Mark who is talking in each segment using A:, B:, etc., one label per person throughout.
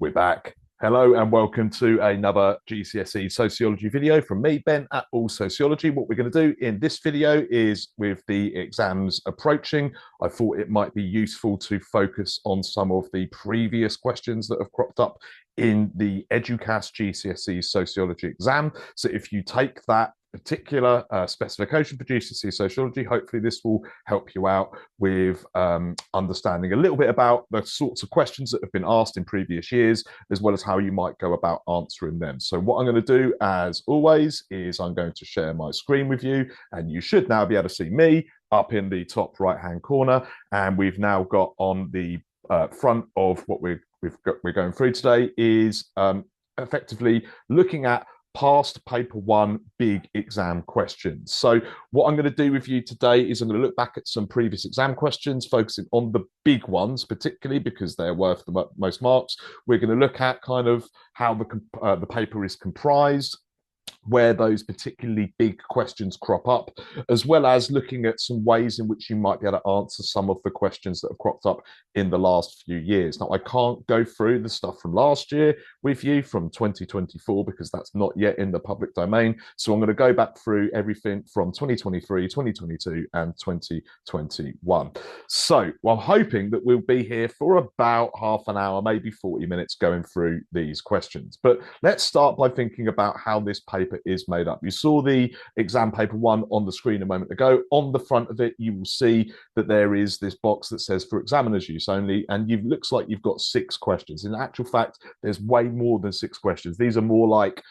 A: We're back. Hello and welcome to another GCSE Sociology video from me, Ben, at All Sociology. What we're going to do in this video is, with the exams approaching, I thought it might be useful to focus on some of the previous questions that have cropped up in the Eduqas GCSE Sociology exam. So if you take that particular specification for GCSE Sociology, hopefully this will help you out with understanding a little bit about the sorts of questions that have been asked in previous years, as well as how you might go about answering them. So what I'm going to do, as always, is I'm going to share my screen with you, and you should now be able to see me up in the top right-hand corner. And we've now got on the front of what we're going through today is effectively looking at past paper one big exam questions. So what I'm going to do with you today is I'm going to look back at some previous exam questions, focusing on the big ones, particularly because they're worth the most marks. We're going to look at kind of how the paper is comprised, where those particularly big questions crop up, as well as looking at some ways in which you might be able to answer some of the questions that have cropped up in the last few years. Now, I can't go through the stuff from last year with you from 2024 because that's not yet in the public domain. So I'm going to go back through everything from 2023, 2022, and 2021. So I'm hoping that we'll be here for about half an hour, maybe 40 minutes going through these questions. But let's start by thinking about how this paper is made up. You saw the exam paper one on the screen a moment ago. On the front of it, you will see that there is this box that says for examiners use only, and it looks like you've got 6 questions. In actual fact, there's way more than 6 questions. These are more like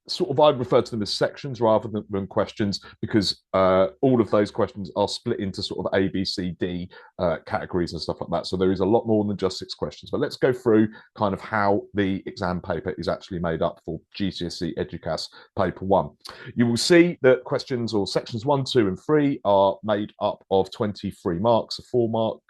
A: sort of, I refer to them as sections rather than questions, because all of those questions are split into sort of A, B, C, D categories and stuff like that. So there is a lot more than just 6 questions. But let's go through kind of how the exam paper is actually made up for GCSE Eduqas paper 1. You will see that questions, or sections 1, 2, and 3 are made up of 23 marks, a 4-mark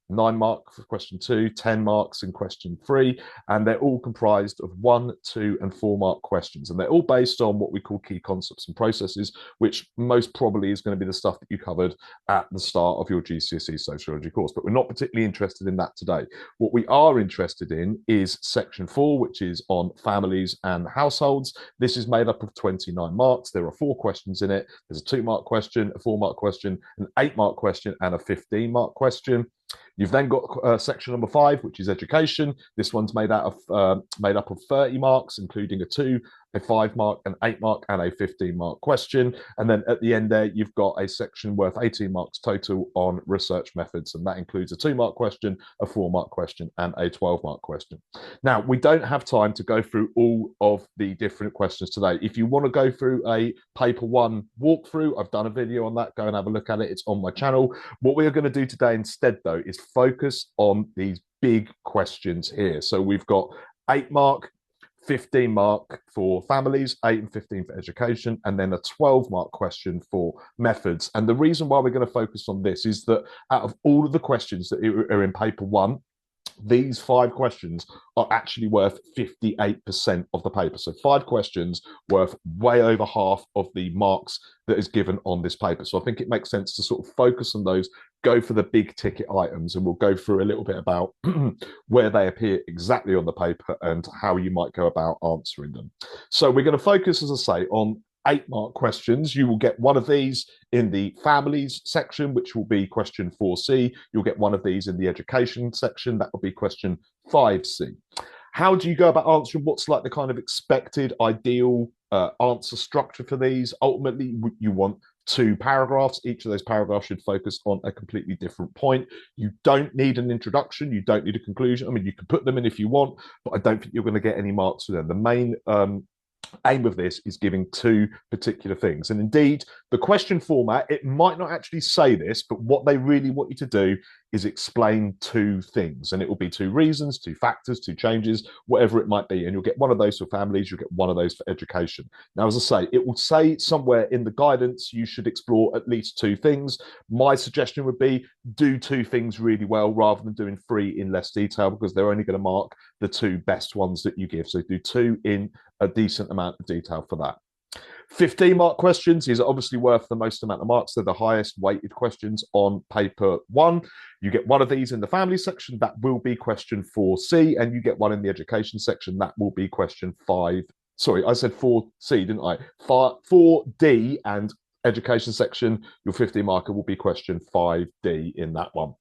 A: 9 mark for question 2, 10 marks in question 3, and they're all comprised of 1, 2, and 4-mark questions, and they're all based on what we call key concepts and processes, which most probably is going to be the stuff that you covered at the start of your GCSE Sociology course, but we're not particularly interested in that today. What we are interested in is section 4, which is on families and households. This is made up of 29 marks. There are 4 questions in it. There's a 2-mark question, a 4-mark question, an 8-mark question, and a 15-mark question. You've then got section number 5, which is education. This one's made up of 30 marks, including a 2, a 5-mark, an 8-mark, and a 15-mark question. And then at the end there, you've got a section worth 18 marks total on research methods, and that includes a 2-mark question, a 4-mark question, and a 12-mark question. Now, we don't have time to go through all of the different questions today. If you want to go through a paper 1 walkthrough, I've done a video on that. Go and have a look at it. It's on my channel. What we are going to do today instead, though, is focus on these big questions here. So we've got 8-mark, 15-mark for families, 8 and 15 for education, and then a 12-mark question for methods. And the reason why we're going to focus on this is that out of all of the questions that are in paper 1, these 5 questions are actually worth 58% of the paper. So 5 questions worth way over half of the marks that is given on this paper. So I think it makes sense to sort of focus on those, go for the big ticket items, and we'll go through a little bit about where they appear exactly on the paper and how you might go about answering them. So we're going to focus, as I say, on 8-mark questions. You will get one of these in the families section, which will be question 4C. You'll get one of these in the education section. That will be question 5C. How do you go about answering? What's like the kind of expected ideal answer structure for these? Ultimately, you want 2 paragraphs. Each of those paragraphs should focus on a completely different point. You don't need an introduction. You don't need a conclusion. I mean, you can put them in if you want, but I don't think you're going to get any marks for them. The main aim of this is giving 2 particular things. And indeed, the question format, it might not actually say this, but what they really want you to do is explain 2 things. And it will be 2 reasons, 2 factors, 2 changes, whatever it might be. And you'll get one of those for families, you'll get one of those for education. Now, as I say, it will say somewhere in the guidance you should explore at least 2 things. My suggestion would be do 2 things really well rather than doing 3 in less detail, because they're only going to mark the 2 best ones that you give. So do 2 in a decent amount of detail for that. 15-mark questions. These are obviously worth the most amount of marks. They're the highest weighted questions on paper one. You get one of these in the family section. That will be question 4C, and you get one in the education section. That will be question 5. Sorry, I said 4C, didn't I? 4D and education section, your 15-marker will be question 5D in that one.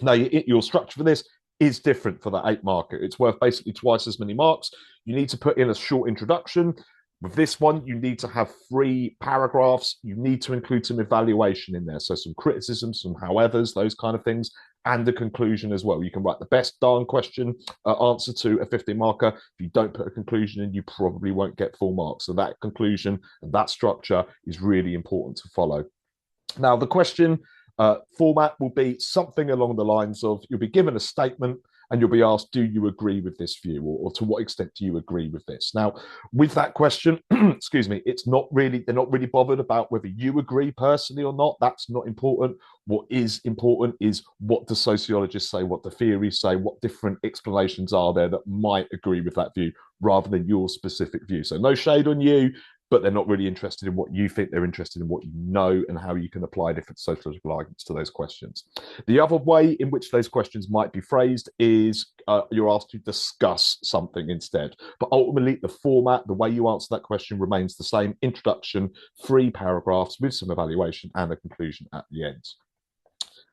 A: Now, your structure for this is different for the 8-marker. It's worth basically twice as many marks. You need to put in a short introduction. With this one, you need to have 3 paragraphs. You need to include some evaluation in there. So some criticism, some howevers, those kind of things, and a conclusion as well. You can write the best darn question answer to a 15-marker. If you don't put a conclusion in, you probably won't get full marks. So that conclusion and that structure is really important to follow. Now, the question format will be something along the lines of, you'll be given a statement and you'll be asked, do you agree with this view, or to what extent do you agree with this? Now, with that question, excuse me, they're not really bothered about whether you agree personally or not. That's not important. What is important is what the sociologists say, what the theories say, what different explanations are there that might agree with that view rather than your specific view. So no shade on you, but they're not really interested in what you think. They're interested in what you know and how you can apply different sociological arguments to those questions. The other way in which those questions might be phrased is you're asked to discuss something instead. But ultimately, the format, the way you answer that question remains the same. Introduction, 3 paragraphs with some evaluation and a conclusion at the end.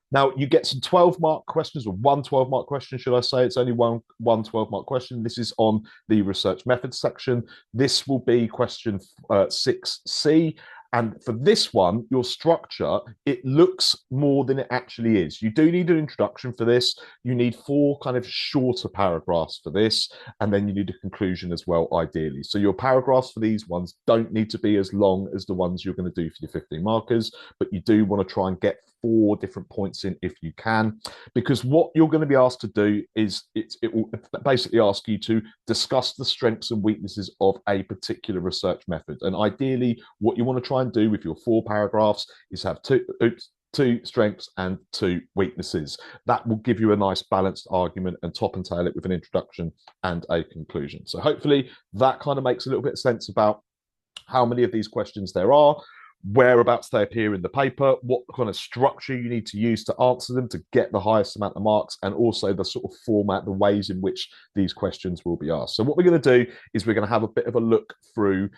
A: Now, you get some 12-mark questions, or one 12-mark question, should I say. It's only one 12-mark question. This is on the research methods section. This will be question 6C. And for this one, your structure, it looks more than it actually is. You do need an introduction for this. You need 4 kind of shorter paragraphs for this. And then you need a conclusion as well, ideally. So your paragraphs for these ones don't need to be as long as the ones you're going to do for your 15 markers, but you do want to try and get 4 different points in if you can, because what you're going to be asked to do is it will basically ask you to discuss the strengths and weaknesses of a particular research method. And ideally, what you want to try and do with your 4 paragraphs is have 2 strengths and 2 weaknesses. That will give you a nice balanced argument and top and tail it with an introduction and a conclusion. So hopefully that kind of makes a little bit of sense about how many of these questions there are, whereabouts they appear in the paper, what kind of structure you need to use to answer them to get the highest amount of marks, and also the sort of format, the ways in which these questions will be asked. So what we're going to do is we're going to have a bit of a look through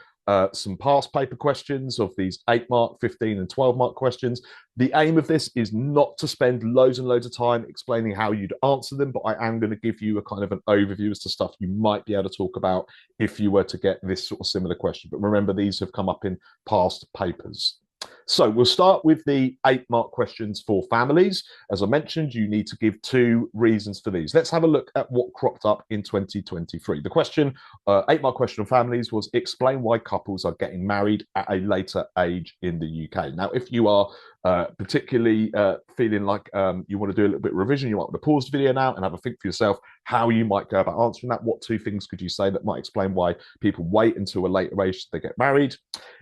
A: some past paper questions of these 8-mark, 15 and 12-mark questions. The aim of this is not to spend loads and loads of time explaining how you'd answer them, but I am going to give you a kind of an overview as to stuff you might be able to talk about if you were to get this sort of similar question. But remember, these have come up in past papers. So we'll start with the 8-mark questions for families. As I mentioned, you need to give 2 reasons for these. Let's have a look at what cropped up in 2023. The question, 8-mark question on families, was explain why couples are getting married at a later age in the UK. Now, if you are particularly feeling like you want to do a little bit of revision, you might want to pause the video now and have a think for yourself how you might go about answering that. What 2 things could you say that might explain why people wait until a later age to get married?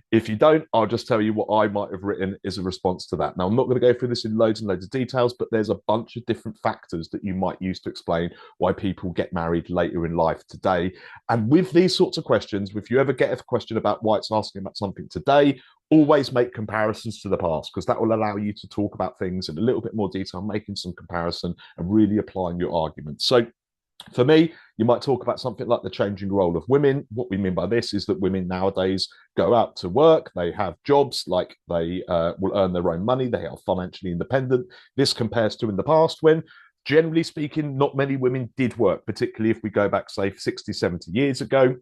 A: If you don't, I'll just tell you what I might have written as a response to that. Now, I'm not going to go through this in loads and loads of details, but there's a bunch of different factors that you might use to explain why people get married later in life today. And with these sorts of questions, if you ever get a question about why it's asking about something today, always make comparisons to the past, because that will allow you to talk about things in a little bit more detail, making some comparison and really applying your argument. So for me, you might talk about something like the changing role of women. What we mean by this is that women nowadays go out to work, they have jobs, like they will earn their own money, they are financially independent. This compares to in the past when, generally speaking, not many women did work, particularly if we go back, say, 60, 70 years ago.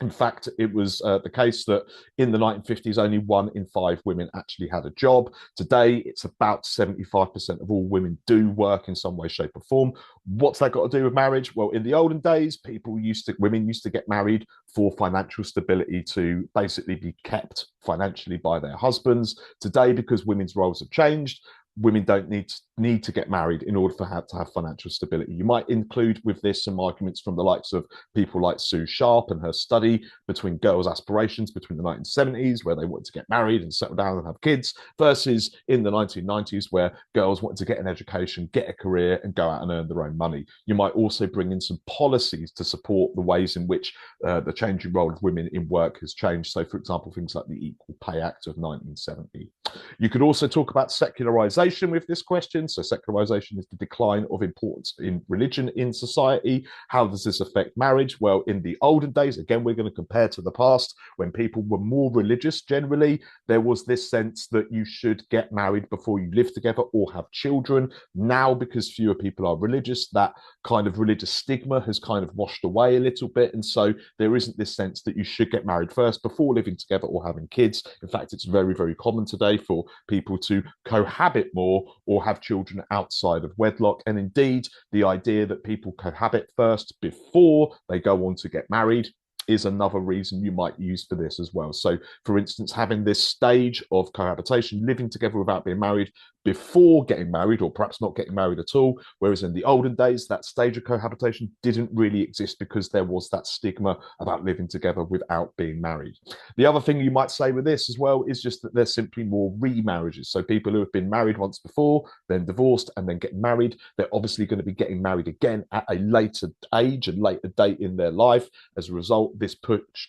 A: In fact, it was the case that in the 1950s, only 1 in 5 women actually had a job. Today, it's about 75% of all women do work in some way, shape, or form. What's that got to do with marriage? Well, in the olden days, women used to get married for financial stability, to basically be kept financially by their husbands. Today, because women's roles have changed, women don't need to get married in order to have financial stability. You might include with this some arguments from the likes of people like Sue Sharp and her study between girls' aspirations between the 1970s, where they wanted to get married and settle down and have kids, versus in the 1990s, where girls wanted to get an education, get a career, and go out and earn their own money. You might also bring in some policies to support the ways in which the changing role of women in work has changed. So, for example, things like the Equal Pay Act of 1970. You could also talk about secularization with this question. So secularization is the decline of importance in religion in society. How does this affect marriage? Well, in the olden days, again, we're going to compare to the past, when people were more religious generally, there was this sense that you should get married before you live together or have children. Now, because fewer people are religious, that kind of religious stigma has kind of washed away a little bit. And so there isn't this sense that you should get married first before living together or having kids. In fact, it's very, very common today for people to cohabit more or have children outside of wedlock. And indeed, the idea that people cohabit first before they go on to get married is another reason you might use for this as well. So, for instance, having this stage of cohabitation, living together without being married before getting married, or perhaps not getting married at all, whereas in the olden days, that stage of cohabitation didn't really exist because there was that stigma about living together without being married. The other thing you might say with this as well is just that there's simply more remarriages. So people who have been married once before, then divorced, and then get married, they're obviously going to be getting married again at a later age and later date in their life. As a result, this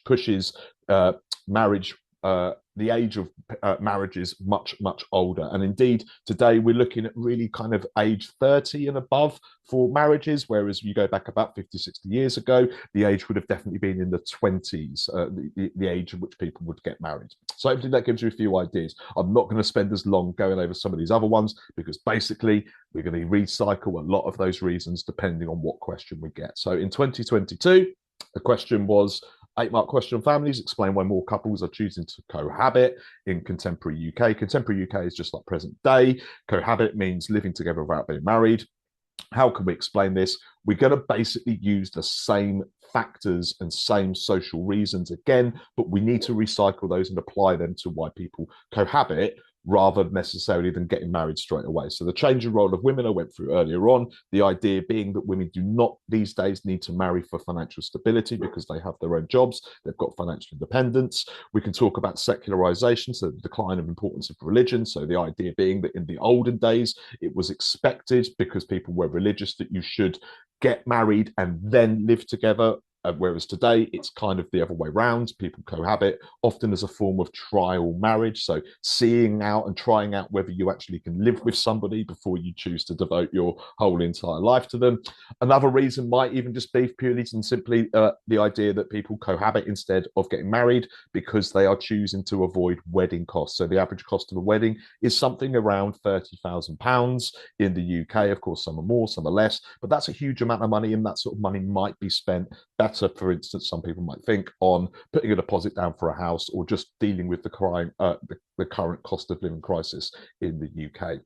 A: pushes marriage, the age of marriage is much, much older. And indeed, today we're looking at really kind of age 30 and above for marriages, whereas you go back about 50, 60 years ago, the age would have definitely been in the 20s, the age at which people would get married. So hopefully that gives you a few ideas. I'm not going to spend as long going over some of these other ones, because basically we're going to recycle a lot of those reasons depending on what question we get. So in 2022, the question was, 8-mark question on families, explain why more couples are choosing to cohabit in contemporary UK. Contemporary UK is just like present day. Cohabit means living together without being married. How can we explain this? We're going to basically use the same factors and same social reasons again, but we need to recycle those and apply them to why people cohabit, rather necessarily than getting married straight away. So the changing role of women I went through earlier on, the idea being that women do not these days need to marry for financial stability because they have their own jobs, they've got financial independence. We can talk about secularization, so the decline of importance of religion. So the idea being that in the olden days, it was expected because people were religious that you should get married and then live together. Whereas today, it's kind of the other way around. People cohabit often as a form of trial marriage. So seeing out and trying out whether you actually can live with somebody before you choose to devote your whole entire life to them. Another reason might even just be purely and simply the idea that people cohabit instead of getting married because they are choosing to avoid wedding costs. So the average cost of a wedding is something around £30,000 in the UK. Of course, some are more, some are less, but that's a huge amount of money, and that sort of money might be spent better, for instance, some people might think, on putting a deposit down for a house or just dealing with the current cost of living crisis in the UK.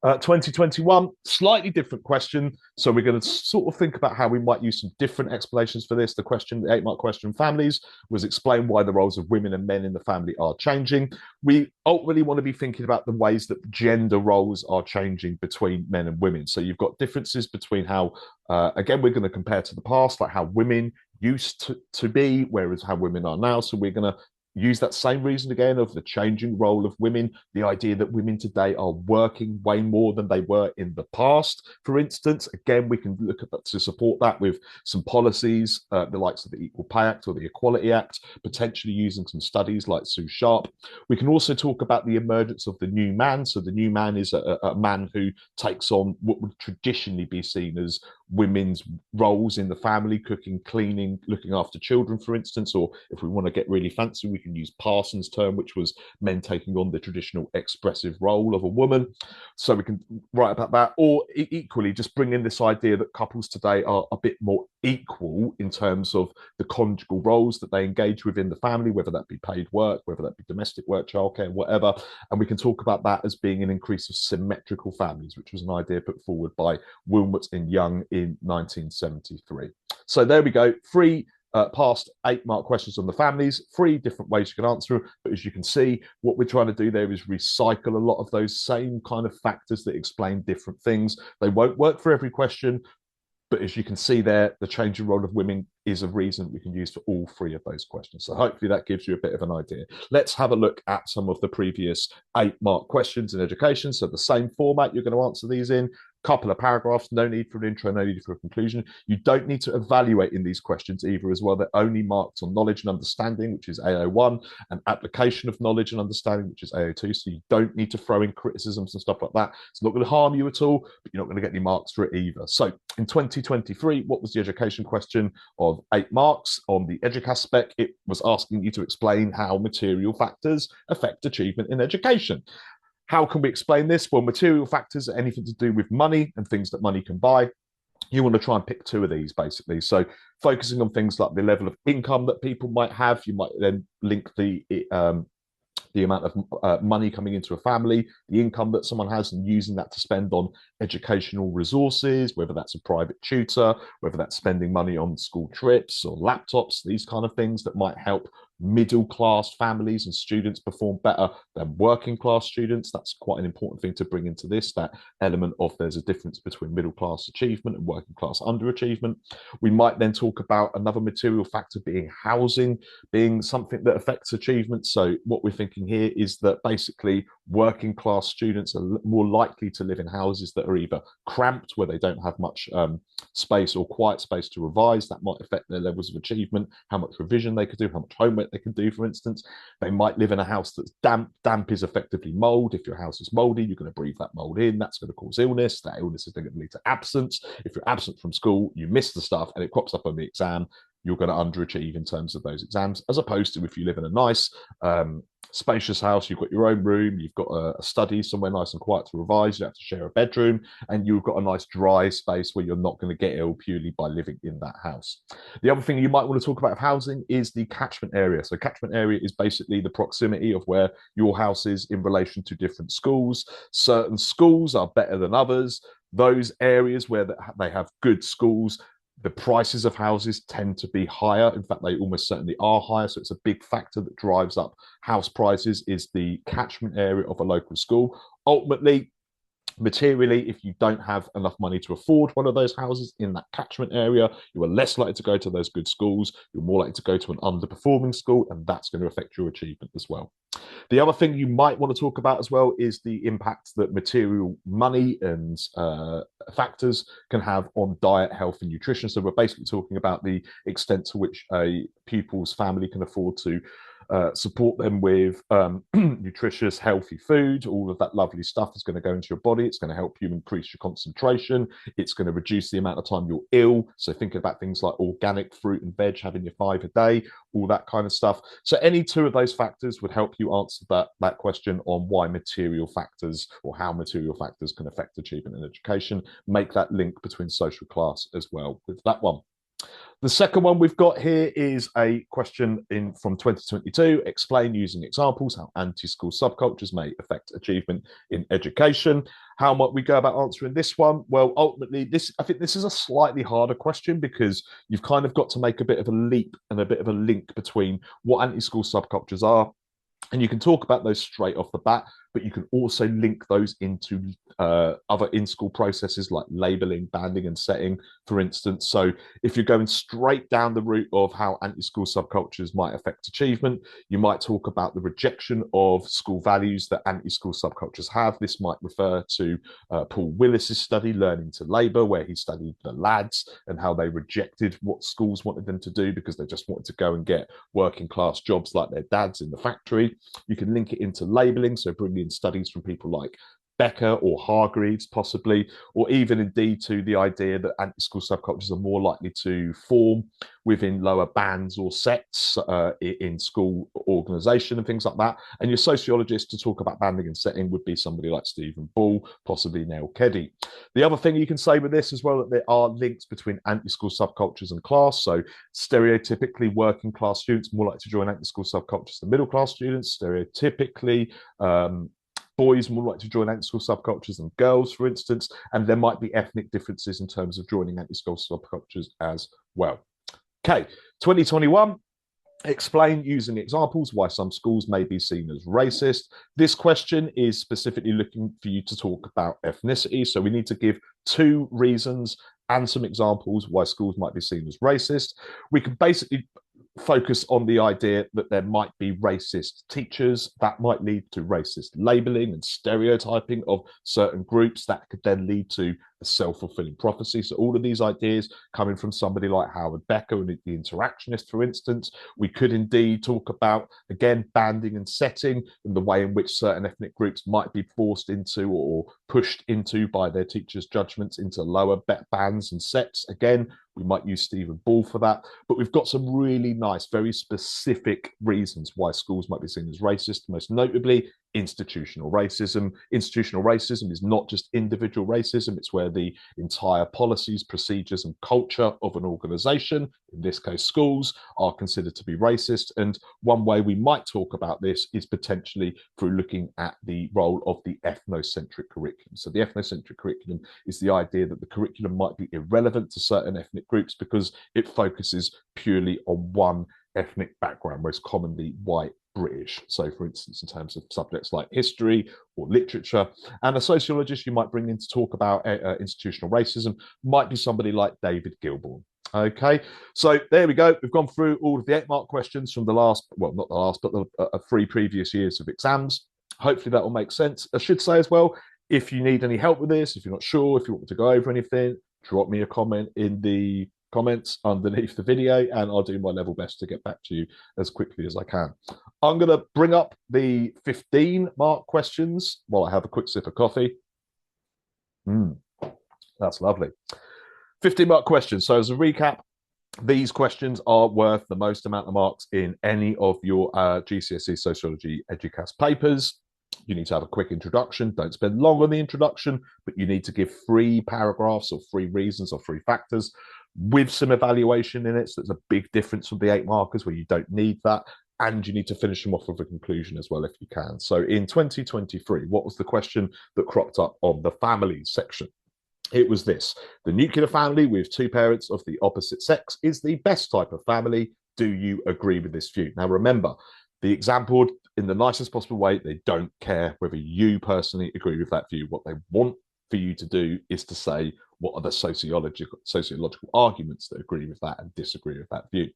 A: 2021, slightly different question. So we're going to sort of think about how we might use some different explanations for this. The question, the 8-mark question, families, was explain why the roles of women and men in the family are changing. We ultimately want to be thinking about the ways that gender roles are changing between men and women. So you've got differences between how, again, we're going to compare to the past, like how women used to be, whereas how women are now. So we're going to use that same reason again of the changing role of women, the idea that women today are working way more than they were in the past. For instance, again, we can look at that to support that with some policies, the likes of the Equal Pay Act or the Equality Act, potentially using some studies like Sue Sharp. We can also talk about the emergence of the new man. So the new man is a man who takes on what would traditionally be seen as women's roles in the family, cooking, cleaning, looking after children, for instance, or if we want to get really fancy, we can use Parsons' term, which was men taking on the traditional expressive role of a woman. So we can write about that, or equally just bring in this idea that couples today are a bit more equal in terms of the conjugal roles that they engage with in the family, whether that be paid work, whether that be domestic work, childcare, whatever. And we can talk about that as being an increase of symmetrical families, which was an idea put forward by Wilmot and Young in 1973. So there we go, 3 past 8-mark questions on the families, 3 different ways you can answer them. But as you can see, what we're trying to do there is recycle a lot of those same kind of factors that explain different things. They won't work for every question, but as you can see there, the changing role of women is a reason we can use for all 3 of those questions. So hopefully that gives you a bit of an idea. Let's have a look at some of the previous 8-mark questions in education. So the same format you're going to answer these in. Couple of paragraphs, no need for an intro, no need for a conclusion. You don't need to evaluate in these questions either as well. They're only marked on knowledge and understanding, which is AO1, and application of knowledge and understanding, which is AO2. So you don't need to throw in criticisms and stuff like that. It's not going to harm you at all, but you're not going to get any marks for it either. So in 2023, what was the education question of 8 marks? On the Eduqas spec, it was asking you to explain how material factors affect achievement in education. How can we explain this? Well, material factors are anything to do with money and things that money can buy. You want to try and pick 2 of these, basically. So focusing on things like the level of income that people might have, you might then link the amount of money coming into a family, the income that someone has, and using that to spend on educational resources, whether that's a private tutor, whether that's spending money on school trips or laptops, these kind of things that might help middle class families and students perform better than working class students. That's quite an important thing to bring into this, that element of there's a difference between middle class achievement and working class underachievement. We might then talk about another material factor being housing, being something that affects achievement. So what we're thinking here is that basically working class students are more likely to live in houses that are either cramped, where they don't have much space or quiet space to revise. That might affect their levels of achievement, how much revision they could do, how much homework they can do, for instance. They might live in a house that's damp. Damp is effectively mold. If your house is moldy, you're going to breathe that mold in. That's going to cause illness. That illness is then going to lead to absence. If you're absent from school, you miss the stuff and it crops up on the exam, you're going to underachieve in terms of those exams, as opposed to if you live in a nice, spacious house, you've got your own room, you've got a study somewhere nice and quiet to revise, you don't have to share a bedroom, and you've got a nice dry space where you're not going to get ill purely by living in that house. The other thing you might want to talk about of housing is the catchment area. So catchment area is basically the proximity of where your house is in relation to different schools. Certain schools are better than others. Those areas where they have good schools, the prices of houses tend to be higher. In fact, they almost certainly are higher. So it's a big factor that drives up house prices, is the catchment area of a local school. Ultimately, materially, if you don't have enough money to afford one of those houses in that catchment area, you are less likely to go to those good schools. You're more likely to go to an underperforming school, and that's going to affect your achievement as well. The other thing you might want to talk about as well is the impact that material money and factors can have on diet, health, and nutrition. So we're basically talking about the extent to which a pupil's family can afford to support them with nutritious, healthy food. All of that lovely stuff is going to go into your body. It's going to help you increase your concentration. It's going to reduce the amount of time you're ill. So thinking about things like organic fruit and veg, having your 5 a day, all that kind of stuff. So any 2 of those factors would help you answer that question on why material factors, or how material factors can affect achievement in education. Make that link between social class as well with that one. The second one we've got here is a question from 2022. Explain using examples how anti-school subcultures may affect achievement in education. How might we go about answering this one? Well, ultimately, I think this is a slightly harder question, because you've kind of got to make a bit of a leap and a bit of a link between what anti-school subcultures are. And you can talk about those straight off the bat, but you can also link those into other in-school processes like labeling, banding, and setting, for instance. So if you're going straight down the route of how anti-school subcultures might affect achievement, you might talk about the rejection of school values that anti-school subcultures have. This might refer to Paul Willis's study, Learning to Labour, where he studied the lads and how they rejected what schools wanted them to do because they just wanted to go and get working class jobs like their dads in the factory. You can link it into labeling, so bring in studies from people like Becker or Hargreaves, possibly, or even indeed to the idea that anti-school subcultures are more likely to form within lower bands or sects in school organisation and things like that. And your sociologist to talk about banding and setting would be somebody like Stephen Ball, possibly Neil Keddy. The other thing you can say with this as well, that there are links between anti-school subcultures and class. So stereotypically, working class students more likely to join anti-school subcultures than middle class students. Stereotypically, boys more likely to join anti-school subcultures than girls, for instance, and there might be ethnic differences in terms of joining anti-school subcultures as well. Okay, 2021. Explain using examples why some schools may be seen as racist. This question is specifically looking for you to talk about ethnicity. So we need to give 2 reasons and some examples why schools might be seen as racist. We can basically focus on the idea that there might be racist teachers. That might lead to racist labeling and stereotyping of certain groups. That could then lead to a self-fulfilling prophecy. So all of these ideas coming from somebody like Howard Becker and the Interactionist, for instance. We could indeed talk about, again, banding and setting and the way in which certain ethnic groups might be forced into or pushed into by their teachers' judgments into lower bands and sets. Again, we might use Stephen Ball for that. But we've got some really nice, very specific reasons why schools might be seen as racist, most notably institutional racism. Institutional racism is not just individual racism, it's where the entire policies, procedures, and culture of an organization, in this case schools, are considered to be racist. And one way we might talk about this is potentially through looking at the role of the ethnocentric curriculum. So the ethnocentric curriculum is the idea that the curriculum might be irrelevant to certain ethnic groups because it focuses purely on one ethnic background, most commonly white British. So, for instance, in terms of subjects like history or literature, and a sociologist you might bring in to talk about institutional racism might be somebody like David Gilbourne. Okay, so there we go. We've gone through all of the 8-mark questions from the last, well, not the last, but the 3 previous years of exams. Hopefully that will make sense. I should say as well, if you need any help with this, if you're not sure, if you want me to go over anything, drop me a comment in the comments underneath the video and I'll do my level best to get back to you as quickly as I can. I'm going to bring up the 15-mark questions while I have a quick sip of coffee. That's lovely. 15-mark questions. So as a recap, these questions are worth the most amount of marks in any of your GCSE Sociology Eduqas papers. You need to have a quick introduction. Don't spend long on the introduction, but you need to give 3 paragraphs or 3 reasons or 3 factors with some evaluation in it. So there's a big difference from the 8 markers where you don't need that. And you need to finish them off with a conclusion as well if you can. So in 2023, what was the question that cropped up on the families section? It was this: the nuclear family with 2 parents of the opposite sex is the best type of family. Do you agree with this view? Now, remember, the exam board, in the nicest possible way, they don't care whether you personally agree with that view. What they want for you to do is to say what are the sociological arguments that agree with that and disagree with that view.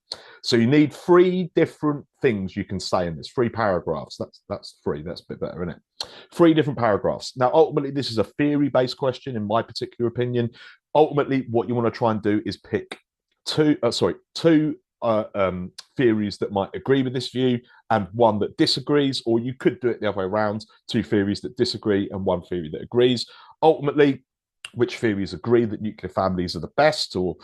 A: So you need 3 different things you can say in this, 3 paragraphs. That's 3. That's a bit better, isn't it? 3 different paragraphs. Now, ultimately, this is a theory-based question, in my particular opinion. Ultimately, what you want to try and do is pick two theories that might agree with this view and 1 that disagrees, or you could do it the other way around: 2 theories that disagree and 1 theory that agrees. Ultimately, which theories agree that nuclear families are the best or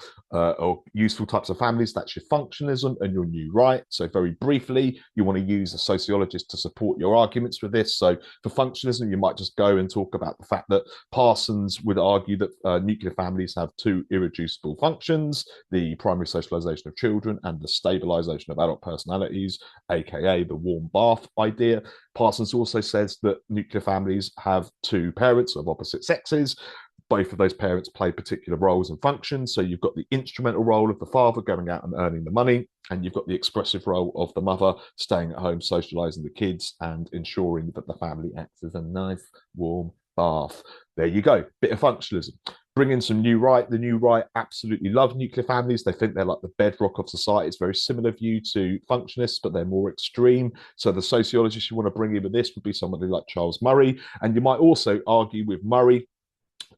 A: useful types of families? That's your functionalism and your new right. So very briefly, you want to use a sociologist to support your arguments with this. So for functionalism, you might just go and talk about the fact that Parsons would argue that nuclear families have 2 irreducible functions: the primary socialization of children and the stabilization of adult personalities, aka the warm bath idea. Parsons also says that nuclear families have 2 parents of opposite sexes. Both of those parents play particular roles and functions. So you've got the instrumental role of the father going out and earning the money, and you've got the expressive role of the mother staying at home, socializing the kids and ensuring that the family acts as a nice, warm bath. There you go. Bit of functionalism. Bring in some new right. The new right absolutely love nuclear families. They think they're like the bedrock of society. It's a very similar view to functionists, but they're more extreme. So the sociologist you want to bring in with this would be somebody like Charles Murray. And you might also argue with Murray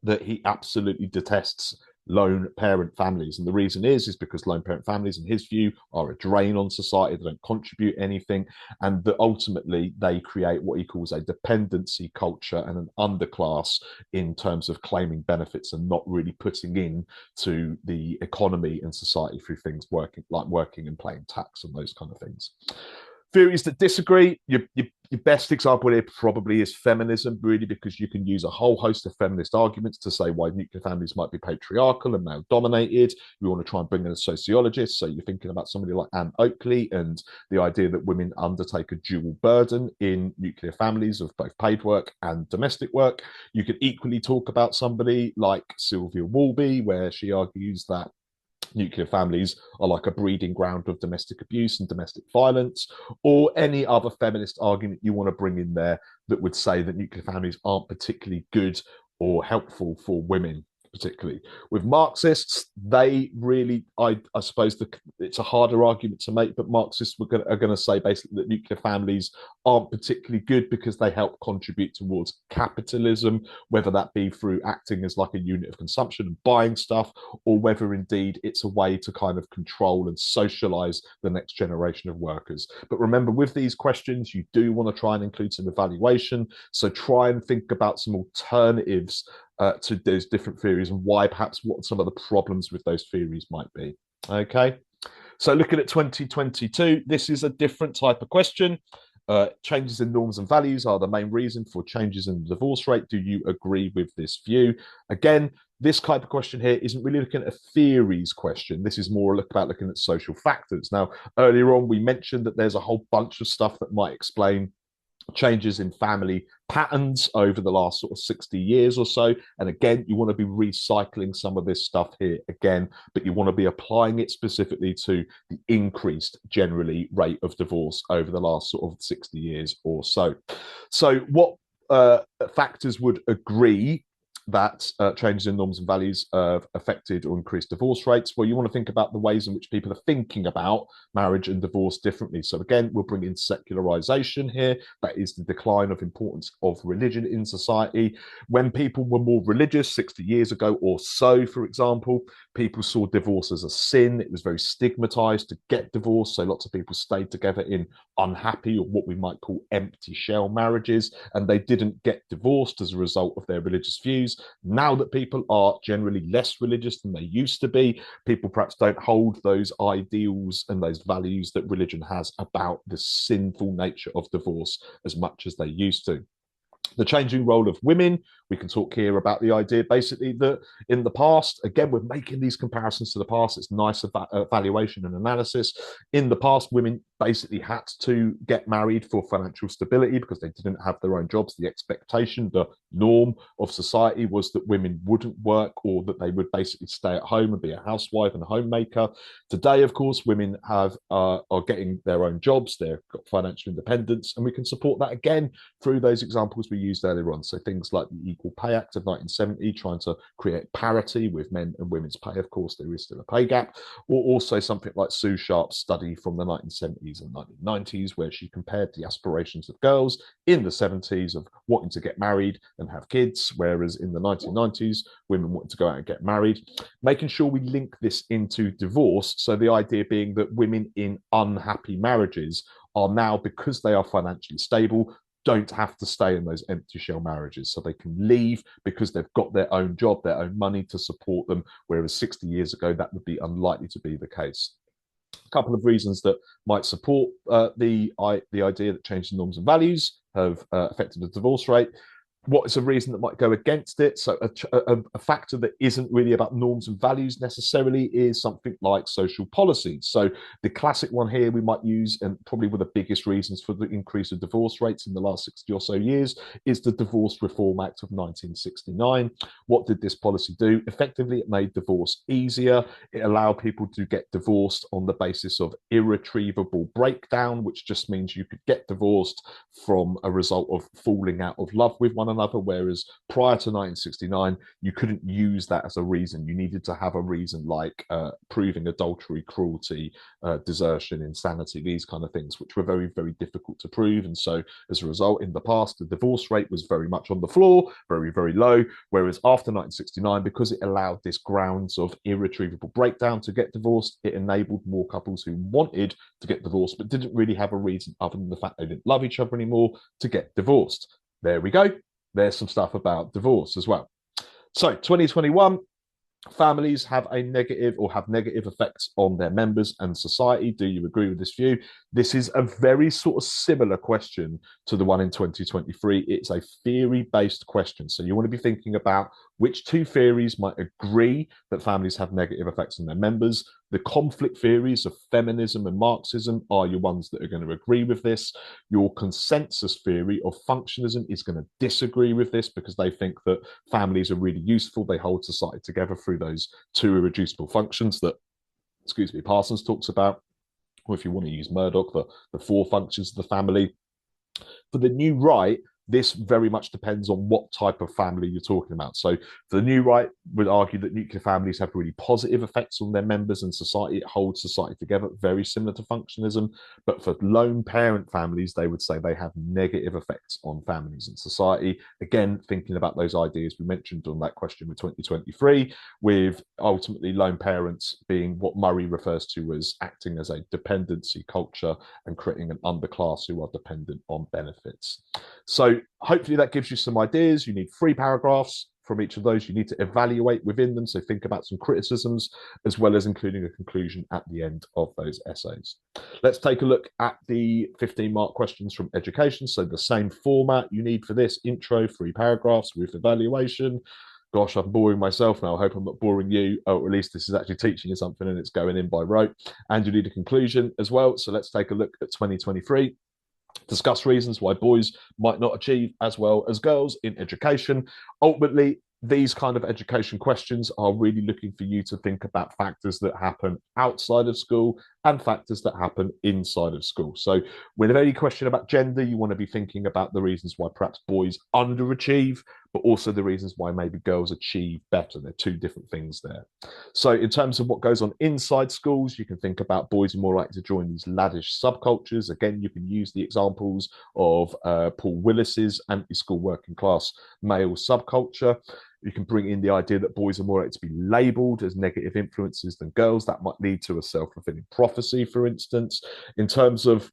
A: that he absolutely detests lone parent families. And the reason is because lone parent families, in his view, are a drain on society. They don't contribute anything. And that ultimately they create what he calls a dependency culture and an underclass in terms of claiming benefits and not really putting in to the economy and society through things working and paying tax and those kind of things. Theories that disagree, your best example here probably is feminism, really, because you can use a whole host of feminist arguments to say why nuclear families might be patriarchal and male-dominated. We want to try and bring in a sociologist, so you're thinking about somebody like Anne Oakley and the idea that women undertake a dual burden in nuclear families of both paid work and domestic work. You could equally talk about somebody like Sylvia Walby, where she argues that nuclear families are like a breeding ground of domestic abuse and domestic violence, or any other feminist argument you want to bring in there that would say that nuclear families aren't particularly good or helpful for women. Particularly with Marxists, they really, I suppose it's a harder argument to make, but Marxists are going to say basically that nuclear families aren't particularly good because they help contribute towards capitalism, whether that be through acting as like a unit of consumption and buying stuff, or whether indeed it's a way to kind of control and socialize the next generation of workers. But remember, with these questions, you do want to try and include some evaluation. So try and think about some alternatives to those different theories and why perhaps what some of the problems with those theories might be. Okay, so looking at 2022, this is a different type of question. Changes in norms and values are the main reason for changes in the divorce rate. Do you agree with this view? Again, this type of question here isn't really looking at a theories question. This is more about looking at social factors. Now, earlier on, we mentioned that there's a whole bunch of stuff that might explain changes in family patterns over the last sort of 60 years or so. And again, you want to be recycling some of this stuff here again, but you want to be applying it specifically to the increased generally rate of divorce over the last sort of 60 years or so. So what factors would agree that changes in norms and values have affected or increased divorce rates? Well, you want to think about the ways in which people are thinking about marriage and divorce differently. So again, we'll bring in secularization here. That is the decline of importance of religion in society. When people were more religious 60 years ago or so, for example, people saw divorce as a sin. It was very stigmatized to get divorced. So lots of people stayed together in unhappy or what we might call empty shell marriages, and they didn't get divorced as a result of their religious views. Now that people are generally less religious than they used to be, people perhaps don't hold those ideals and those values that religion has about the sinful nature of divorce as much as they used to. The changing role of women, we can talk here about the idea basically that in the past, again, we're making these comparisons to the past. It's nice evaluation and analysis. In the past, women basically had to get married for financial stability because they didn't have their own jobs. The expectation, the norm of society was that women wouldn't work or that they would basically stay at home and be a housewife and a homemaker. Today, of course, women are getting their own jobs. They've got financial independence, and we can support that again through those examples we used earlier on. So things like the Equal Pay Act of 1970, trying to create parity with men and women's pay. Of course, there is still a pay gap. Or also something like Sue Sharp's study from the 1970s and 1990s, where she compared the aspirations of girls in the 70s of wanting to get married and have kids, whereas in the 1990s, women wanted to go out and get married. Making sure we link this into divorce. So the idea being that women in unhappy marriages are now, because they are financially stable, don't have to stay in those empty shell marriages. So they can leave because they've got their own job, their own money to support them, whereas 60 years ago, that would be unlikely to be the case. A couple of reasons that might support the idea that changes in norms and values have affected the divorce rate. What is a reason that might go against it? So a factor that isn't really about norms and values necessarily is something like social policies. So the classic one here we might use, and probably one of the biggest reasons for the increase of divorce rates in the last 60 or so years, is the Divorce Reform Act of 1969. What did this policy do? Effectively, it made divorce easier. It allowed people to get divorced on the basis of irretrievable breakdown, which just means you could get divorced from a result of falling out of love with one another, whereas prior to 1969, you couldn't use that as a reason. You needed to have a reason like proving adultery, cruelty, desertion, insanity, these kind of things, which were very, very difficult to prove. And so as a result, in the past, the divorce rate was very much on the floor, very, very low, whereas after 1969, because it allowed this grounds of irretrievable breakdown to get divorced, it enabled more couples who wanted to get divorced but didn't really have a reason other than the fact they didn't love each other anymore to get divorced. There we go. There's some stuff about divorce as well. So 2021, families have a negative or have negative effects on their members and society. Do you agree with this view? This is a very sort of similar question to the one in 2023. It's a theory-based question. So you want to be thinking about which two theories might agree that families have negative effects on their members. The conflict theories of feminism and Marxism are your ones that are going to agree with this. Your consensus theory of functionalism is going to disagree with this because they think that families are really useful. They hold society together through those two irreducible functions that Parsons talks about, or if you want to use Murdoch, the four functions of the family. For the new right, this very much depends on what type of family you're talking about. So the new right would argue that nuclear families have really positive effects on their members and society. It holds society together, very similar to functionalism. But for lone parent families, they would say they have negative effects on families and society. Again, thinking about those ideas we mentioned on that question with 2023, with ultimately lone parents being what Murray refers to as acting as a dependency culture and creating an underclass who are dependent on benefits. So hopefully that gives you some ideas. You need 3 paragraphs from each of those. You need to evaluate within them. So think about some criticisms, as well as including a conclusion at the end of those essays. Let's take a look at the 15-mark questions from education. So the same format you need for this: intro, 3 paragraphs with evaluation. Gosh, I'm boring myself now. I hope I'm not boring you, or at least this is actually teaching you something and it's going in by rote. And you need a conclusion as well. So let's take a look at 2023. Discuss reasons why boys might not achieve as well as girls in education. Ultimately, these kind of education questions are really looking for you to think about factors that happen outside of school and factors that happen inside of school. So with any question about gender, you want to be thinking about the reasons why perhaps boys underachieve, but also the reasons why maybe girls achieve better. They're 2 different things there. So in terms of what goes on inside schools, you can think about boys are more likely to join these laddish subcultures. Again, you can use the examples of Paul Willis's anti-school working class male subculture. You can bring in the idea that boys are more likely to be labelled as negative influences than girls. That might lead to a self-fulfilling prophecy, for instance. In terms of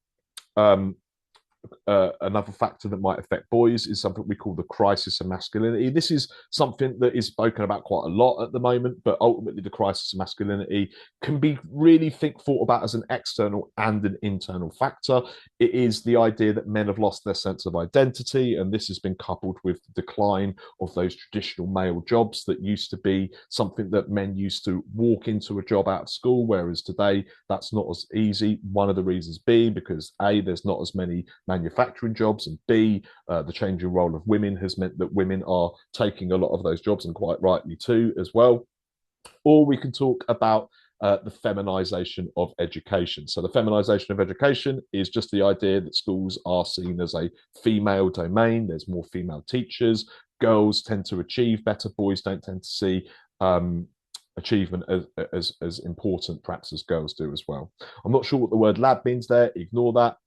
A: another factor that might affect boys is something we call the crisis of masculinity. This is something that is spoken about quite a lot at the moment, but ultimately the crisis of masculinity can be really thought about as an external and an internal factor. It is the idea that men have lost their sense of identity, and this has been coupled with the decline of those traditional male jobs that used to be something that men used to walk into a job out of school, whereas today that's not as easy. One of the reasons being because A, there's not as many manufacturing jobs, and B, the changing role of women has meant that women are taking a lot of those jobs, and quite rightly too as well. Or we can talk about the feminization of education. So the feminization of education is just the idea that schools are seen as a female domain. There's more female teachers. Girls tend to achieve better. Boys don't tend to see achievement as important perhaps as girls do as well. I'm not sure what the word lab means there. Ignore that.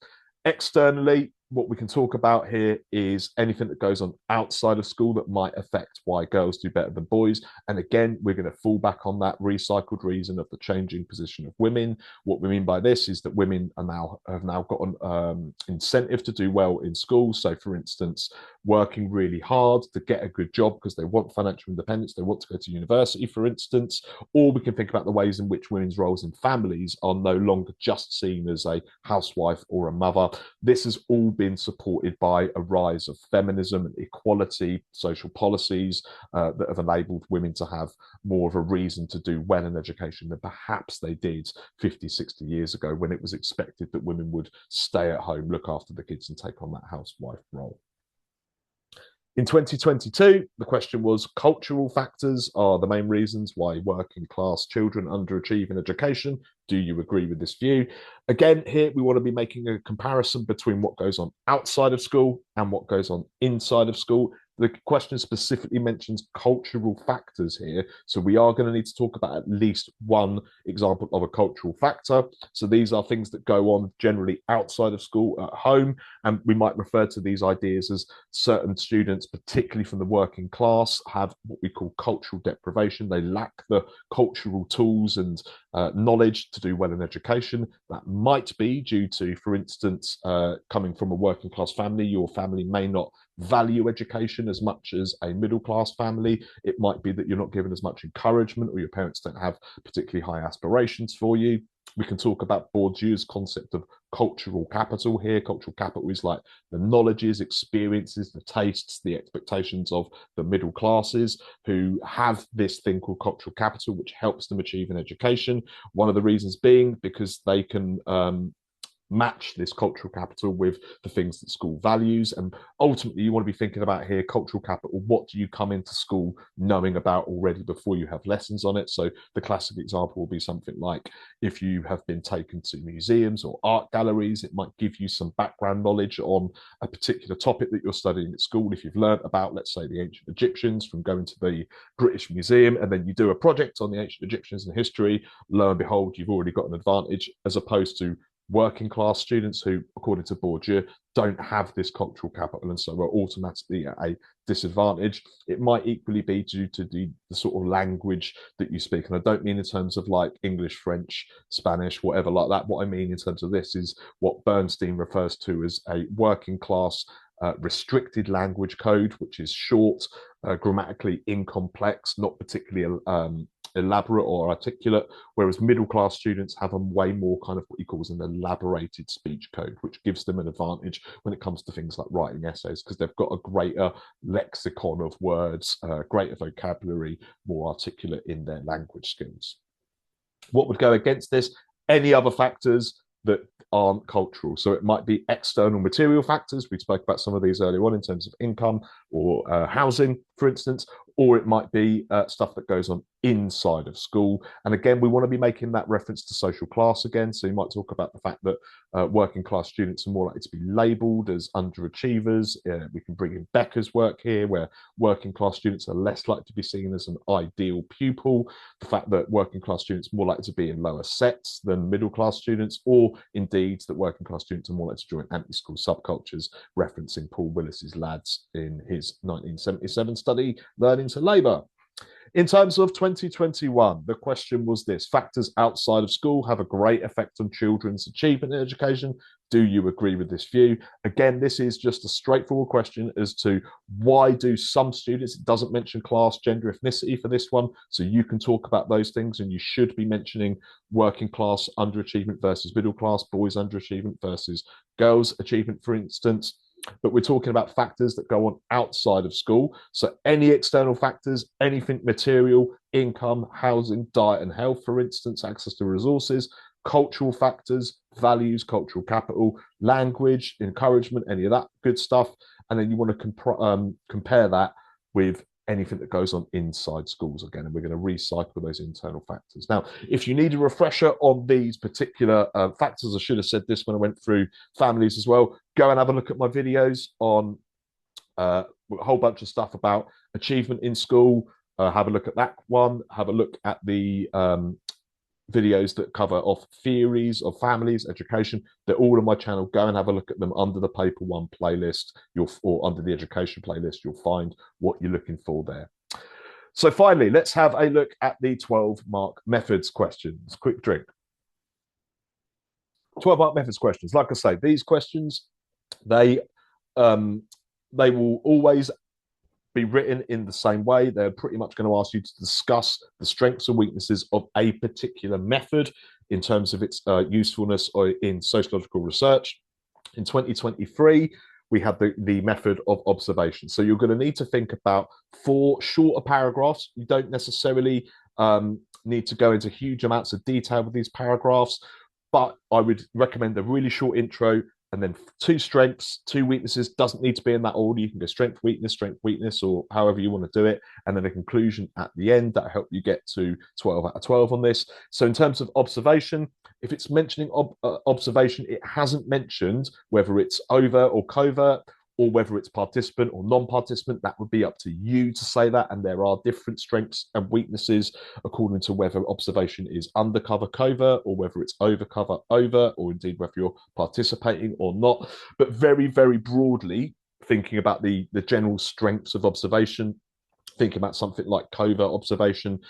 A: Externally, what we can talk about here is anything that goes on outside of school that might affect why girls do better than boys. And again, we're going to fall back on that recycled reason of the changing position of women. What we mean by this is that women have now got an incentive to do well in school. So, for instance, working really hard to get a good job because they want financial independence, they want to go to university, for instance. Or we can think about the ways in which women's roles in families are no longer just seen as a housewife or a mother. This has all been supported by a rise of feminism and equality, social policies that have enabled women to have more of a reason to do well in education than perhaps they did 50, 60 years ago, when it was expected that women would stay at home, look after the kids and take on that housewife role. In 2022, the question was, cultural factors are the main reasons why working class children underachieve in education. Do you agree with this view? Again, here we want to be making a comparison between what goes on outside of school and what goes on inside of school. The question specifically mentions cultural factors here. So we are going to need to talk about at least one example of a cultural factor. So these are things that go on generally outside of school at home. And we might refer to these ideas as certain students, particularly from the working class, have what we call cultural deprivation. They lack the cultural tools and knowledge to do well in education. That might be due to, for instance, coming from a working class family. Your family may not value education as much as a middle class family. It might be that you're not given as much encouragement, or your parents don't have particularly high aspirations for you. We can talk about Bourdieu's concept of cultural capital here. Cultural capital is like the knowledges, experiences, the tastes, the expectations of the middle classes who have this thing called cultural capital, which helps them achieve an education. One of the reasons being because they can match this cultural capital with the things that school values. And ultimately, you want to be thinking about here, cultural capital, what do you come into school knowing about already before you have lessons on it? So the classic example will be something like, if you have been taken to museums or art galleries, it might give you some background knowledge on a particular topic that you're studying at school. If you've learned about, let's say, the ancient Egyptians from going to the British Museum, and then you do a project on the ancient Egyptians and history, lo and behold, you've already got an advantage, as opposed to working class students who, according to Bourdieu, don't have this cultural capital and so are automatically at a disadvantage. It might equally be due to the sort of language that you speak. And I don't mean in terms of like English, French, Spanish, whatever like that. What I mean in terms of this is what Bernstein refers to as a working class restricted language code, which is short, grammatically incomplex, not particularly elaborate or articulate, whereas middle class students have a way more kind of what he calls an elaborated speech code, which gives them an advantage when it comes to things like writing essays, because they've got a greater lexicon of words, greater vocabulary, more articulate in their language skills. What would go against this? Any other factors that aren't cultural. So it might be external material factors. We spoke about some of these earlier on in terms of income or housing, for instance, or it might be stuff that goes on inside of school. And again, we want to be making that reference to social class again. So you might talk about the fact that working class students are more likely to be labelled as underachievers. We can bring in Becker's work here, where working class students are less likely to be seen as an ideal pupil. The fact that working class students are more likely to be in lower sets than middle class students, or indeed that working class students are more likely to join anti-school subcultures, referencing Paul Willis's lads in his 1977 study, Learning to Labour. In terms of 2021, the question was this: factors outside of school have a great effect on children's achievement in education. Do you agree with this view? Again, this is just a straightforward question as to why do some students, it doesn't mention class, gender, ethnicity for this one, so you can talk about those things, and you should be mentioning working class underachievement versus middle class, boys underachievement versus girls achievement, for instance. But we're talking about factors that go on outside of school. So any external factors, anything material, income, housing, diet and health, for instance, access to resources, cultural factors, values, cultural capital, language, encouragement, any of that good stuff. And then you want to compare that with anything that goes on inside schools again, and we're going to recycle those internal factors. Now, if you need a refresher on these particular factors, I should have said this when I went through families as well, go and have a look at my videos on a whole bunch of stuff about achievement in school. Have a look at that one, have a look at the videos that cover off theories of families, education. They're all on my channel. Go and have a look at them under the paper one playlist, or under the education playlist. You'll find what you're looking for there. So finally, let's have a look at the 12-mark methods questions. Quick drink. 12-mark methods questions. Like I say, these questions, they will always be written in the same way. They're pretty much going to ask you to discuss the strengths and weaknesses of a particular method in terms of its usefulness or in sociological research. In 2023, we have the method of observation. So you're going to need to think about 4 shorter paragraphs. You don't necessarily need to go into huge amounts of detail with these paragraphs, but I would recommend a really short intro, and then 2 strengths, 2 weaknesses. Doesn't need to be in that order. You can go strength, weakness, or however you want to do it. And then a conclusion at the end that help you get to 12 out of 12 on this. So in terms of observation, if it's mentioning observation, it hasn't mentioned whether it's overt or covert, or whether it's participant or non-participant. That would be up to you to say that. And there are different strengths and weaknesses according to whether observation is undercover, covert, or whether it's overcover, overt, or indeed whether you're participating or not. But very, very broadly, thinking about the general strengths of observation, thinking about something like covert observation,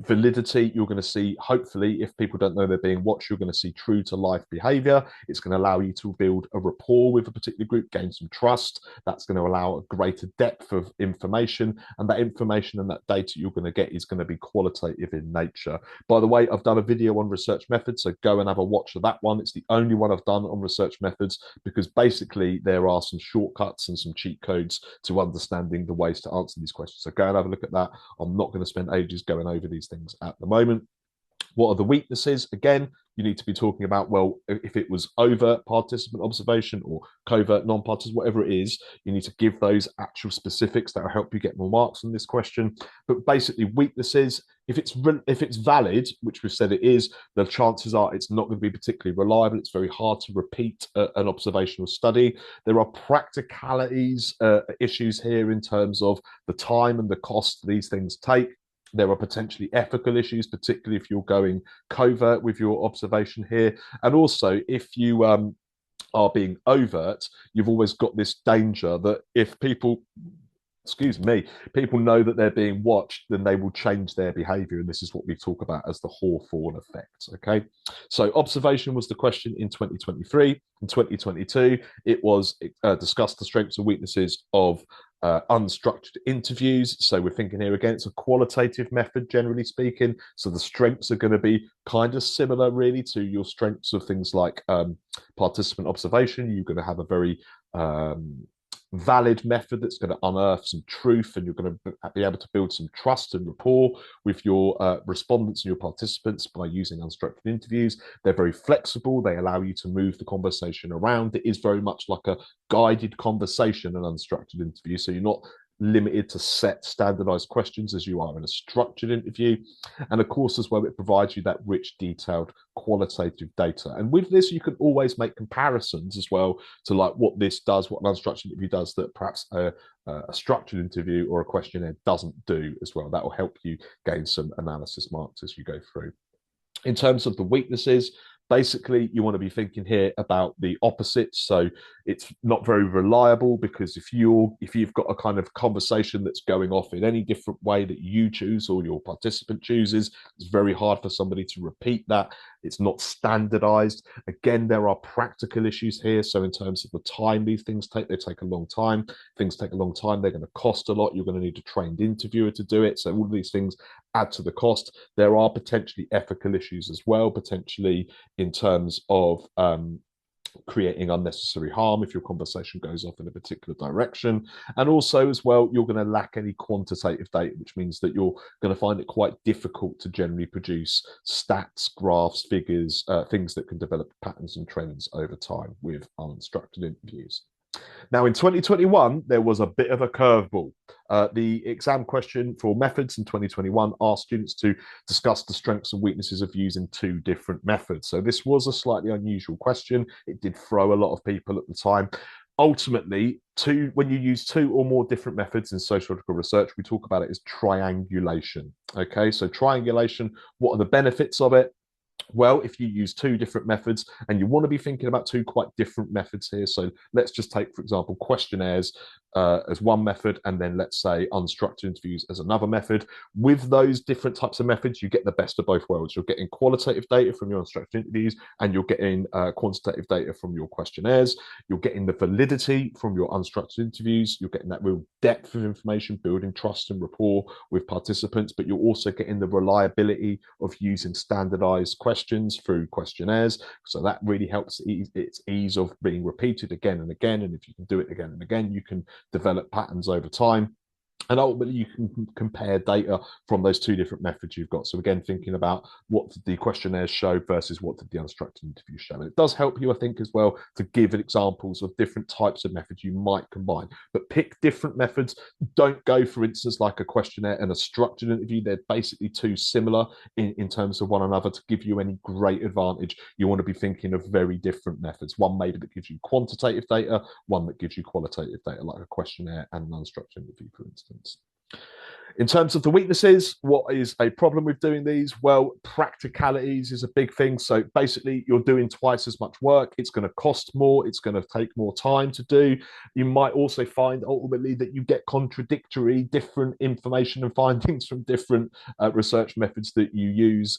A: validity, you're going to see, hopefully, if people don't know they're being watched, you're going to see true to life behavior. It's going to allow you to build a rapport with a particular group, gain some trust. That's going to allow a greater depth of information, and that information and that data you're going to get is going to be qualitative in nature. By the way, I've done a video on research methods, so go and have a watch of that one. It's the only one I've done on research methods, because basically there are some shortcuts and some cheat codes to understanding the ways to answer these questions. So go and have a look at that. I'm not going to spend ages going over these things at the moment. What are the weaknesses? Again, you need to be talking about, well, if it was overt participant observation or covert non-participant, whatever it is, you need to give those actual specifics that will help you get more marks on this question. But basically, weaknesses, if it's valid, which we've said it is, the chances are it's not going to be particularly reliable. It's very hard to repeat an observational study. There are practicalities issues here in terms of the time and the cost these things take. There are potentially ethical issues, particularly if you're going covert with your observation here. And also, if you are being overt, you've always got this danger that if people know that they're being watched, then they will change their behavior. And this is what we talk about as the Hawthorne effect. Okay. So observation was the question in 2023. In 2022, it was discussed the strengths and weaknesses of unstructured interviews. So we're thinking here again, it's a qualitative method, generally speaking. So the strengths are going to be kind of similar, really, to your strengths of things like participant observation. You're going to have a very valid method that's going to unearth some truth, and you're going to be able to build some trust and rapport with your respondents and your participants by using unstructured interviews. They're very flexible. They allow you to move the conversation around. It is very much like a guided conversation, an unstructured interview. So you're not limited to set standardized questions as you are in a structured interview. And of course, as well, it provides you that rich, detailed, qualitative data. And with this, you can always make comparisons as well to like what this does, what an unstructured interview does that perhaps a structured interview or a questionnaire doesn't do as well. That will help you gain some analysis marks as you go through. In terms of the weaknesses, basically, you want to be thinking here about the opposites. So it's not very reliable, because if you've got a kind of conversation that's going off in any different way that you choose or your participant chooses, it's very hard for somebody to repeat that. It's not standardized. Again, there are practical issues here. So in terms of the time these things take, they take a long time. Things take a long time. They're going to cost a lot. You're going to need a trained interviewer to do it. So all of these things add to the cost. There are potentially ethical issues as well, potentially in terms of creating unnecessary harm if your conversation goes off in a particular direction. And also as well, you're going to lack any quantitative data, which means that you're going to find it quite difficult to generally produce stats, graphs, figures, things that can develop patterns and trends over time with unstructured interviews. Now, in 2021, there was a bit of a curveball. The exam question for methods in 2021 asked students to discuss the strengths and weaknesses of using two different methods. So this was a slightly unusual question. It did throw a lot of people at the time. Ultimately, when you use two or more different methods in sociological research, we talk about it as triangulation. Okay, so triangulation, what are the benefits of it? Well, if you use two different methods, and you want to be thinking about two quite different methods here. So let's just take, for example, questionnaires as one method, and then let's say unstructured interviews as another method. With those different types of methods, you get the best of both worlds. You're getting qualitative data from your unstructured interviews, and you're getting quantitative data from your questionnaires. You're getting the validity from your unstructured interviews. You're getting that real depth of information, building trust and rapport with participants, but you're also getting the reliability of using standardized questions through questionnaires. So that really helps its ease of being repeated again and again. And if you can do it again and again, you can develop patterns over time. And ultimately, you can compare data from those two different methods you've got. So again, thinking about what did the questionnaires show versus what did the unstructured interview show. And it does help you, I think, as well, to give examples of different types of methods you might combine. But pick different methods. Don't go, for instance, like a questionnaire and a structured interview. They're basically too similar in terms of one another to give you any great advantage. You want to be thinking of very different methods. One maybe that gives you quantitative data, one that gives you qualitative data, like a questionnaire and an unstructured interview, for instance. In terms of the weaknesses, what is a problem with doing these? Well, practicalities is a big thing. So basically, you're doing twice as much work. It's going to cost more. It's going to take more time to do. You might also find ultimately that you get contradictory, different information and findings from different research methods that you use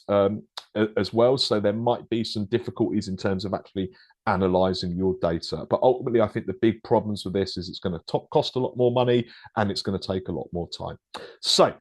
A: as well. So there might be some difficulties in terms of actually analyzing your data. But ultimately, I think the big problems with this is it's going to cost a lot more money, and it's going to take a lot more time. So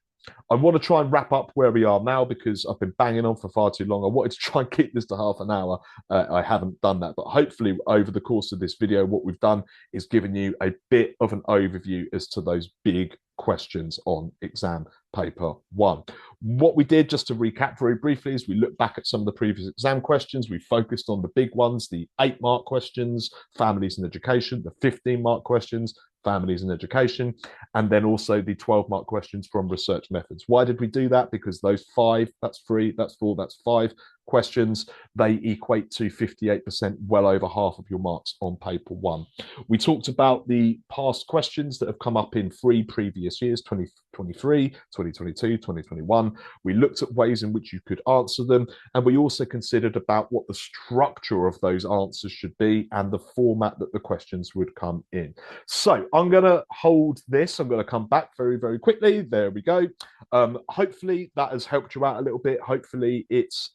A: I want to try and wrap up where we are now, because I've been banging on for far too long. I wanted to try and keep this to half an hour. I haven't done that, but hopefully over the course of this video, what we've done is given you a bit of an overview as to those big questions on exam paper 1. What we did, just to recap very briefly, is we looked back at some of the previous exam questions. We focused on the big ones, the 8-mark questions, families and education, the 15-mark questions, families and education, and then also the 12-mark questions from research methods. Why did we do that? Because those 5, that's 3, that's 4, that's 5 questions, they equate to 58%, well over half of your marks on paper 1. We talked about the past questions that have come up in 3 previous years, 2023, 2022, 2021. We looked at ways in which you could answer them, and we also considered about what the structure of those answers should be and the format that the questions would come in. So I'm going to hold this. I'm going to come back very, very quickly. There we go. Hopefully that has helped you out a little bit. Hopefully it's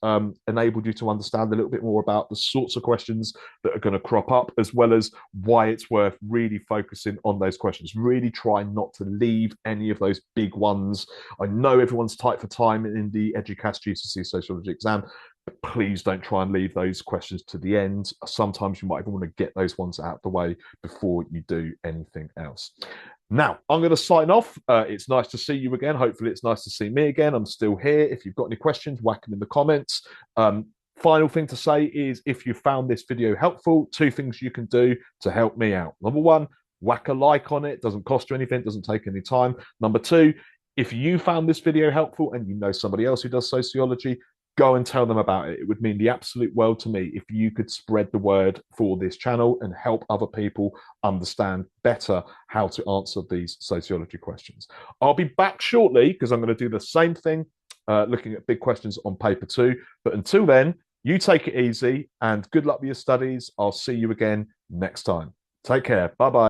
A: enabled you to understand a little bit more about the sorts of questions that are going to crop up, as well as why it's worth really focusing on those questions. Really try not to leave any of those big ones. I know everyone's tight for time in the Eduqas GCSE Sociology exam. Please don't try and leave those questions to the end. Sometimes you might even want to get those ones out of the way before you do anything else. Now, I'm going to sign off. It's nice to see you again. Hopefully it's nice to see me again. I'm still here. If you've got any questions, whack them in the comments. Final thing to say is, if you found this video helpful, 2 things you can do to help me out. Number 1, whack a like on it. Doesn't cost you anything. Doesn't take any time. Number 2, if you found this video helpful and you know somebody else who does sociology, go and tell them about it. It would mean the absolute world to me if you could spread the word for this channel and help other people understand better how to answer these sociology questions. I'll be back shortly because I'm going to do the same thing, looking at big questions on paper 2. But until then, you take it easy and good luck with your studies. I'll see you again next time. Take care. Bye-bye.